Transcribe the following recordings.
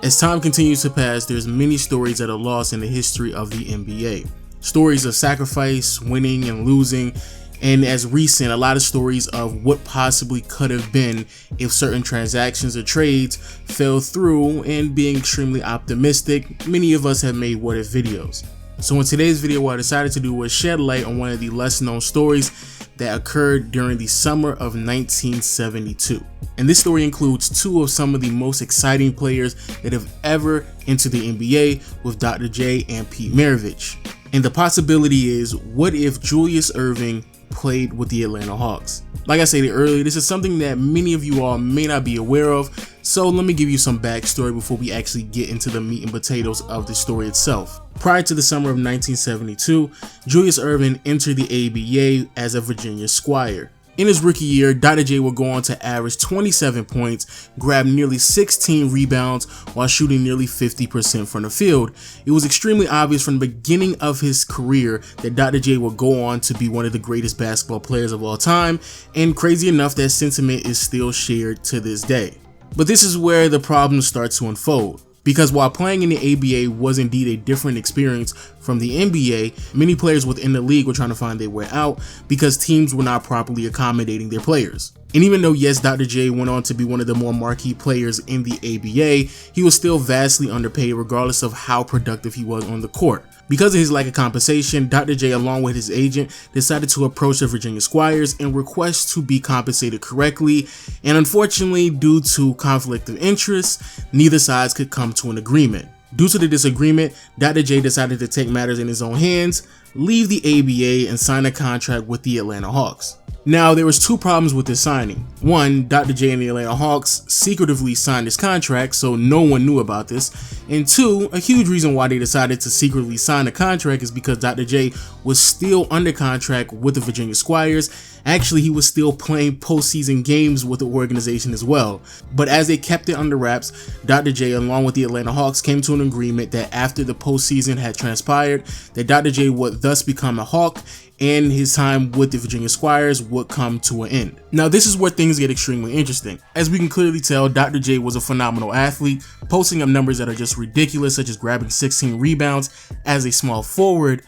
As time continues to pass, there's many stories that are lost in the history of the NBA. Stories of sacrifice, winning and losing, and as recent, a lot of stories of what possibly could have been if certain transactions or trades fell through, and being extremely optimistic, many of us have made what if videos. So in today's video, what I decided to do was shed light on one of the less known stories that occurred during the summer of 1972. And this story includes two of some of the most exciting players that have ever entered the NBA, with Dr. J and Pete Maravich. And the possibility is, what if Julius Erving played with the Atlanta Hawks? Like I stated earlier, this is something that many of you all may not be aware of, so let me give you some backstory before we actually get into the meat and potatoes of the story itself. Prior to the summer of 1972, Julius Erving entered the ABA as a Virginia Squire. In his rookie year, Dr. J would go on to average 27 points, grab nearly 16 rebounds while shooting nearly 50% from the field. It was extremely obvious from the beginning of his career that Dr. J would go on to be one of the greatest basketball players of all time, and crazy enough, that sentiment is still shared to this day. But this is where the problems start to unfold. Because while playing in the ABA was indeed a different experience from the NBA, many players within the league were trying to find their way out because teams were not properly accommodating their players. And even though, yes, Dr. J went on to be one of the more marquee players in the ABA, he was still vastly underpaid regardless of how productive he was on the court. Because of his lack of compensation, Dr. J, along with his agent, decided to approach the Virginia Squires and request to be compensated correctly, and unfortunately, due to conflict of interest, neither sides could come to an agreement. Due to the disagreement, Dr. J decided to take matters in his own hands, leave the ABA, and sign a contract with the Atlanta Hawks. Now, there was two problems with this signing. One, Dr. J and the Atlanta Hawks secretively signed this contract, so no one knew about this. And two, a huge reason why they decided to secretly sign the contract is because Dr. J was still under contract with the Virginia Squires. Actually, he was still playing postseason games with the organization as well. But as they kept it under wraps, Dr. J, along with the Atlanta Hawks, came to an agreement that after the postseason had transpired, that Dr. J would thus become a Hawk, and his time with the Virginia Squires would come to an end. Now, this is where things get extremely interesting. As we can clearly tell, Dr. J was a phenomenal athlete, posting up numbers that are just ridiculous, such as grabbing 16 rebounds as a small forward.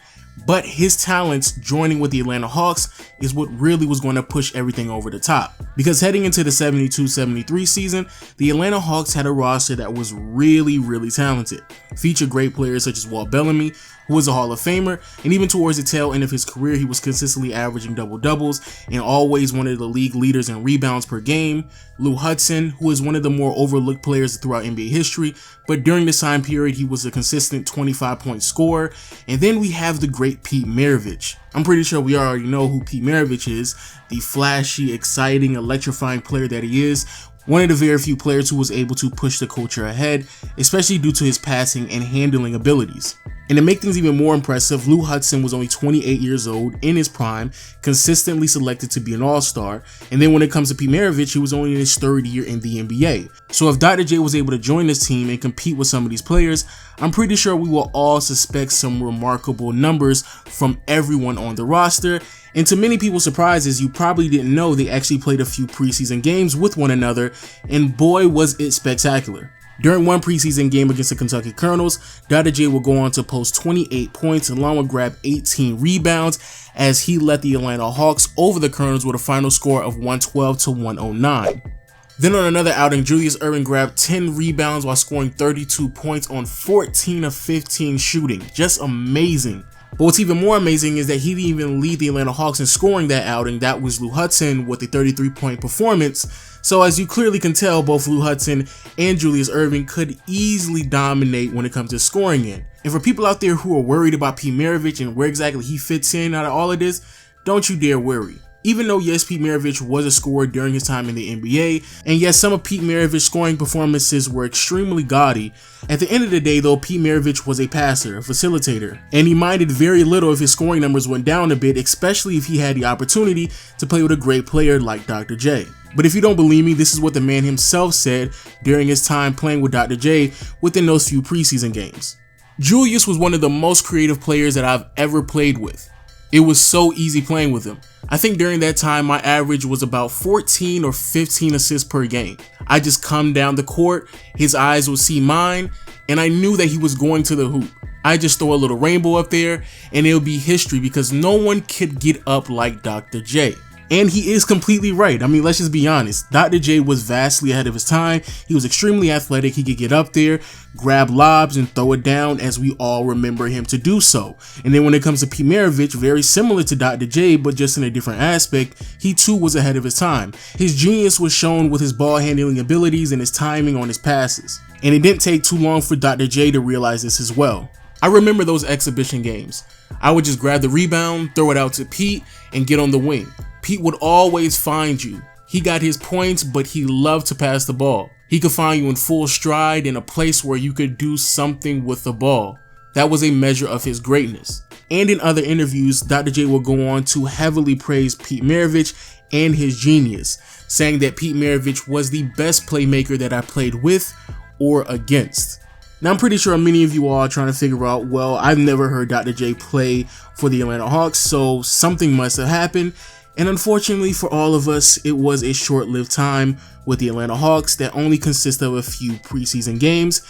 But his talents joining with the Atlanta Hawks is what really was going to push everything over the top. Because heading into the 72-73 season, the Atlanta Hawks had a roster that was really talented. Featured great players such as Walt Bellamy, who was a Hall of Famer, and even towards the tail end of his career, he was consistently averaging double-doubles and always one of the league leaders in rebounds per game. Lou Hudson, who is one of the more overlooked players throughout NBA history, but during this time period, he was a consistent 25-point scorer. And then we have the great Pete Maravich. I'm pretty sure we already know who Pete Maravich is, the flashy, exciting, electrifying player that he is. One of the very few players who was able to push the culture ahead, especially due to his passing and handling abilities. And to make things even more impressive, Lou Hudson was only 28 years old in his prime, consistently selected to be an all-star. And then when it comes to Pete Maravich, he was only in his third year in the NBA. So if Dr. J was able to join this team and compete with some of these players, I'm pretty sure we will all suspect some remarkable numbers from everyone on the roster. And to many people's surprises, you probably didn't know they actually played a few preseason games with one another, and boy was it spectacular. During one preseason game against the Kentucky Colonels, Dr. J will go on to post 28 points along with grab 18 rebounds as he led the Atlanta Hawks over the Colonels with a final score of 112-109. Then on another outing, Julius Erving grabbed 10 rebounds while scoring 32 points on 14 of 15 shooting. Just amazing. But what's even more amazing is that he didn't even lead the Atlanta Hawks in scoring that outing. That was Lou Hudson with a 33-point performance. So as you clearly can tell, both Lou Hudson and Julius Erving could easily dominate when it comes to scoring in. And for people out there who are worried about Pete Maravich and where exactly he fits in out of all of this, don't you dare worry. Even though, yes, Pete Maravich was a scorer during his time in the NBA, and yes, some of Pete Maravich's scoring performances were extremely gaudy, at the end of the day though, Pete Maravich was a passer, a facilitator, and he minded very little if his scoring numbers went down a bit, especially if he had the opportunity to play with a great player like Dr. J. But if you don't believe me, this is what the man himself said during his time playing with Dr. J within those few preseason games. Julius was one of the most creative players that I've ever played with. It was so easy playing with him. I think during that time my average was about 14 or 15 assists per game. I just come down the court, his eyes would see mine, and I knew that he was going to the hoop. I just throw a little rainbow up there and it'll be history because no one could get up like Dr. J. And he is completely right. I mean, let's just be honest. Dr. J was vastly ahead of his time. He was extremely athletic. He could get up there, grab lobs, and throw it down as we all remember him to do so. And then when it comes to Pete Maravich, very similar to Dr. J, but just in a different aspect, he too was ahead of his time. His genius was shown with his ball handling abilities and his timing on his passes. And it didn't take too long for Dr. J to realize this as well. I remember those exhibition games. I would just grab the rebound, throw it out to Pete, and get on the wing. Pete would always find you. He got his points, but he loved to pass the ball. He could find you in full stride in a place where you could do something with the ball. That was a measure of his greatness. And in other interviews, Dr. J will go on to heavily praise Pete Maravich and his genius, saying that Pete Maravich was the best playmaker that I played with or against. Now, I'm pretty sure many of you all are trying to figure out, well, I've never heard Dr. J play for the Atlanta Hawks, so something must have happened. And unfortunately for all of us, it was a short-lived time with the Atlanta Hawks that only consisted of a few preseason games.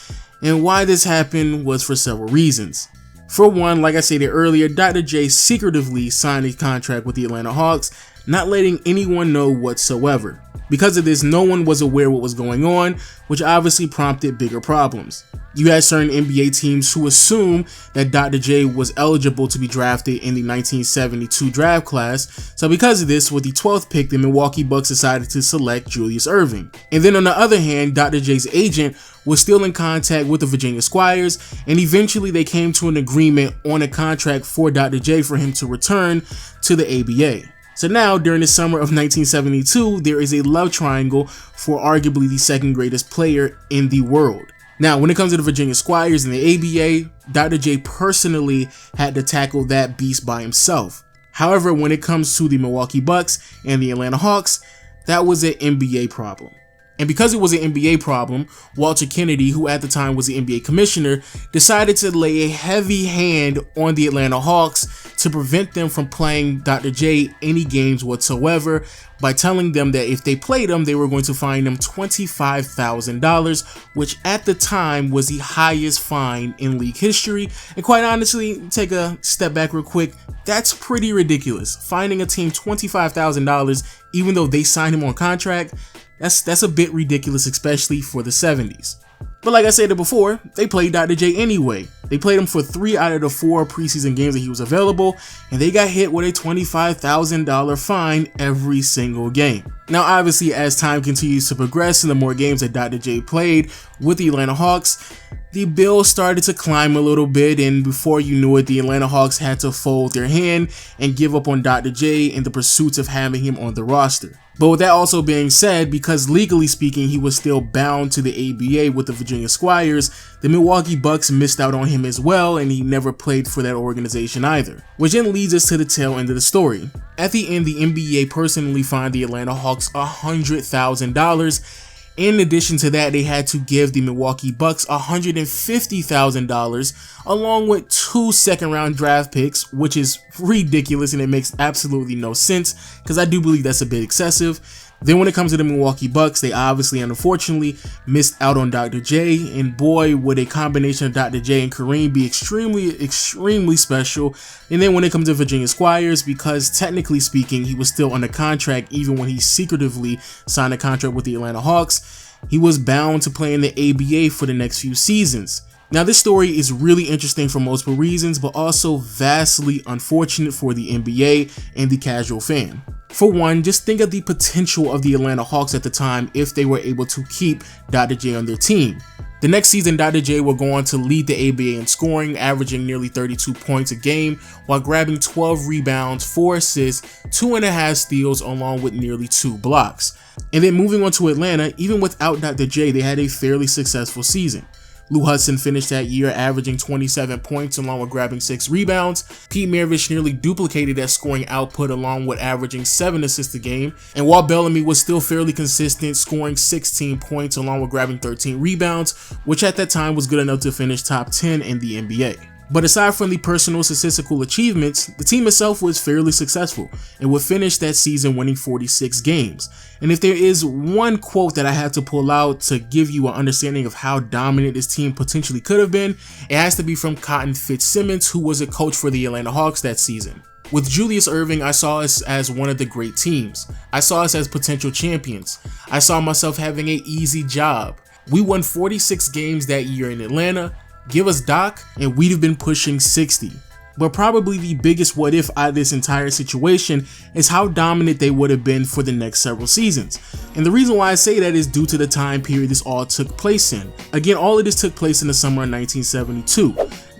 And why this happened was for several reasons. For one, like I stated earlier, Dr. J secretively signed a contract with the Atlanta Hawks, not letting anyone know whatsoever. Because of this, no one was aware what was going on, which obviously prompted bigger problems. You had certain NBA teams who assumed that Dr. J was eligible to be drafted in the 1972 draft class, so because of this, with the 12th pick, the Milwaukee Bucks decided to select Julius Erving. And then on the other hand, Dr. J's agent was still in contact with the Virginia Squires, and eventually they came to an agreement on a contract for Dr. J for him to return to the ABA. So now, during the summer of 1972, there is a love triangle for arguably the second greatest player in the world. Now, when it comes to the Virginia Squires and the ABA, Dr. J personally had to tackle that beast by himself. However, when it comes to the Milwaukee Bucks and the Atlanta Hawks, that was an NBA problem. And because it was an NBA problem, Walter Kennedy, who at the time was the NBA commissioner, decided to lay a heavy hand on the Atlanta Hawks to prevent them from playing Dr. J any games whatsoever by telling them that if they played him, they were going to fine them $25,000, which at the time was the highest fine in league history. And quite honestly, take a step back real quick, that's pretty ridiculous. Fining a team $25,000 even though they signed him on contract, that's a bit ridiculous, especially for the 70s. But like I said before, they played Dr. J anyway. They played him for 3 out of the 4 preseason games that he was available, and they got hit with a $25,000 fine every single game. Now obviously, as time continues to progress and the more games that Dr. J played with the Atlanta Hawks, the bill started to climb a little bit, and before you knew it, the Atlanta Hawks had to fold their hand and give up on Dr. J in the pursuit of having him on the roster. But with that also being said, because legally speaking he was still bound to the ABA with the Virginia Squires, the Milwaukee Bucks missed out on him as well, and he never played for that organization either. Which then leads us to the tail end of the story. At the end, the NBA personally fined the Atlanta Hawks $100,000. In addition to that, they had to give the Milwaukee Bucks $150,000 along with 2 second-round draft picks, which is ridiculous and it makes absolutely no sense because I do believe that's a bit excessive. Then when it comes to the Milwaukee Bucks, they obviously and unfortunately missed out on Dr. J, and boy would a combination of Dr. J and Kareem be extremely special. And then when it comes to Virginia Squires, because technically speaking he was still under contract even when he secretively signed a contract with the Atlanta Hawks, he was bound to play in the ABA for the next few seasons. Now this story is really interesting for multiple reasons, but also vastly unfortunate for the NBA and the casual fan. For one, just think of the potential of the Atlanta Hawks at the time if they were able to keep Dr. J on their team. The next season, Dr. J will go on to lead the ABA in scoring, averaging nearly 32 points a game while grabbing 12 rebounds, 4 assists, 2.5 steals, along with nearly 2 blocks. And then moving on to Atlanta, even without Dr. J, they had a fairly successful season. Lou Hudson finished that year averaging 27 points along with grabbing 6 rebounds. Pete Maravich nearly duplicated that scoring output along with averaging 7 assists a game. And Walt Bellamy was still fairly consistent, scoring 16 points along with grabbing 13 rebounds, which at that time was good enough to finish top 10 in the NBA. But aside from the personal statistical achievements, the team itself was fairly successful and would finish that season winning 46 games. And if there is one quote that I have to pull out to give you an understanding of how dominant this team potentially could have been, it has to be from Cotton Fitzsimmons, who was a coach for the Atlanta Hawks that season. With Julius Erving, I saw us as one of the great teams. I saw us as potential champions. I saw myself having an easy job. We won 46 games that year in Atlanta. Give us Doc, and we'd have been pushing 60. But probably the biggest what if out of this entire situation is how dominant they would have been for the next several seasons. And the reason why I say that is due to the time period this all took place in. Again, all of this took place in the summer of 1972.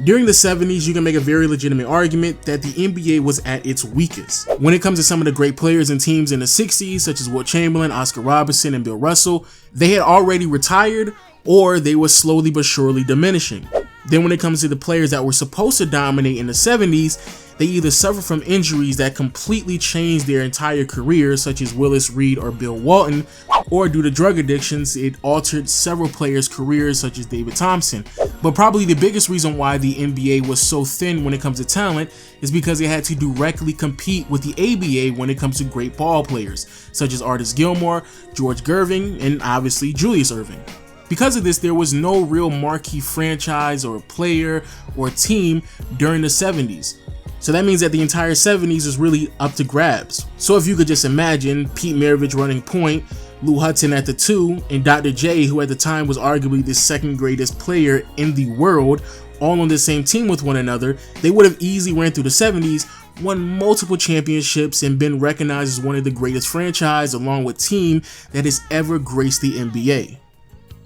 During the 70s, you can make a very legitimate argument that the NBA was at its weakest. When it comes to some of the great players and teams in the 60s, such as Wilt Chamberlain, Oscar Robertson, and Bill Russell, they had already retired or they were slowly but surely diminishing. Then when it comes to the players that were supposed to dominate in the 70s, they either suffer from injuries that completely changed their entire career, such as Willis Reed or Bill Walton, or due to drug addictions, it altered several players' careers, such as David Thompson. But probably the biggest reason why the NBA was so thin when it comes to talent is because it had to directly compete with the ABA when it comes to great ball players, such as Artis Gilmore, George Gervin, and obviously Julius Erving. Because of this, there was no real marquee franchise or player or team during the 70s. So that means that the entire 70s is really up to grabs. So if you could just imagine Pete Maravich running point, Lou Hudson at the 2, and Dr. J, who at the time was arguably the second greatest player in the world, all on the same team with one another, they would have easily ran through the 70s, won multiple championships, and been recognized as one of the greatest franchise along with team that has ever graced the NBA.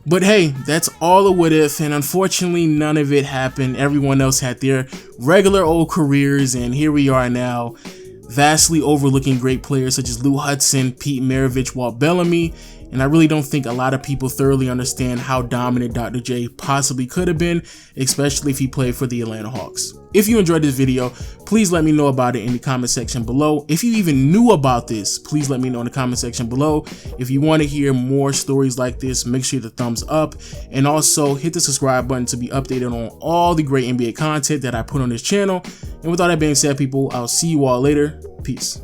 But hey, that's all a what if, and unfortunately none of it happened. Everyone else had their regular old careers, and here we are now, vastly overlooking great players such as Lou Hudson, Pete Maravich, Walt Bellamy, and I really don't think a lot of people thoroughly understand how dominant Dr. J possibly could have been, especially if he played for the Atlanta Hawks. If you enjoyed this video, please let me know about it in the comment section below. If you even knew about this, please let me know in the comment section below. If you want to hear more stories like this, make sure to thumbs up, and also hit the subscribe button to be updated on all the great NBA content that I put on this channel. And with all that being said, people, I'll see you all later. Peace.